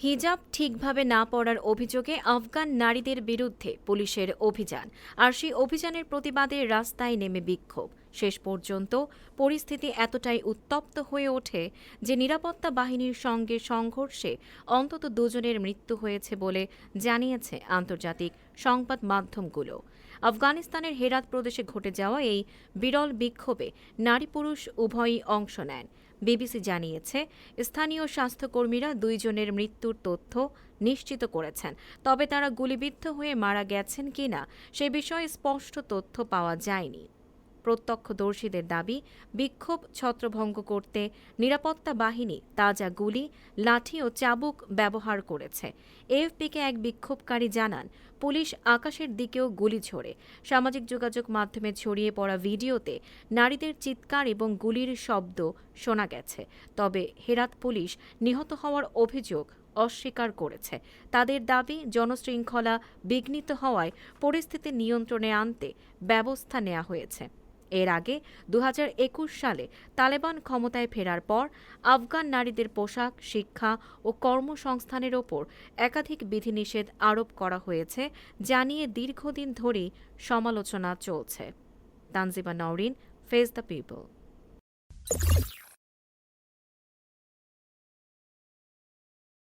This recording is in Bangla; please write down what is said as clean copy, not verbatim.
হিজাব ঠিকভাবে না পরার অভিযোগে আফগান নারীদের বিরুদ্ধে পুলিশের অভিযান, আর সেই অভিযানের প্রতিবাদে রাস্তায় নেমে বিক্ষোভ। শেষ পর্যন্ত পরিস্থিতি এতটাই উত্তপ্ত হয়ে ওঠে যে নিরাপত্তা বাহিনীর সঙ্গে সংঘর্ষে অন্তত দুজনের মৃত্যু হয়েছে বলে জানিয়েছে আন্তর্জাতিক সংবাদ মাধ্যমগুলো। আফগানিস্তানের হেরাত প্রদেশে ঘটে যাওয়া এই বিরল বিক্ষোভে নারী পুরুষ উভয়ই অংশ নেন। বিবিসি জানিয়েছে, স্থানীয় স্বাস্থ্যকর্মীরা দুইজনের মৃত্যুর তথ্য নিশ্চিত করেছেন, তবে তারা গুলিবিদ্ধ হয়ে মারা গেছেন কিনা সে বিষয়ে স্পষ্ট তথ্য পাওয়া যায়নি। প্রত্যক্ষদর্শীদের দাবি, বিক্ষোভ ছত্রভঙ্গ করতে নিরাপত্তা বাহিনী তাজা গুলি, লাঠি ও চাবুক ব্যবহার করেছে। এএফপিকে এক বিক্ষোভকারী জানান, পুলিশ আকাশের দিকেও গুলি ছোড়ে। সামাজিক যোগাযোগ মাধ্যমে ছড়িয়ে পড়া ভিডিওতে নারীদের চিৎকার এবং গুলির শব্দ শোনা গেছে। তবে হেরাত পুলিশ নিহত হওয়ার অভিযোগ অস্বীকার করেছে। তাদের দাবি, জনশৃঙ্খলা বিঘ্নিত হওয়ায় পরিস্থিতি নিয়ন্ত্রণে আনতে ব্যবস্থা নেওয়া হয়েছে। এর আগে ২০২১ সালে তালেবান ক্ষমতায় ফেরার পর আফগান নারীদের পোশাক, শিক্ষা ও কর্মসংস্থানের ওপর একাধিক বিধিনিষেধ আরোপ করা হয়েছে, যা নিয়ে দীর্ঘদিন ধরেই সমালোচনা চলছে। Tanjima Nowrin, face the people.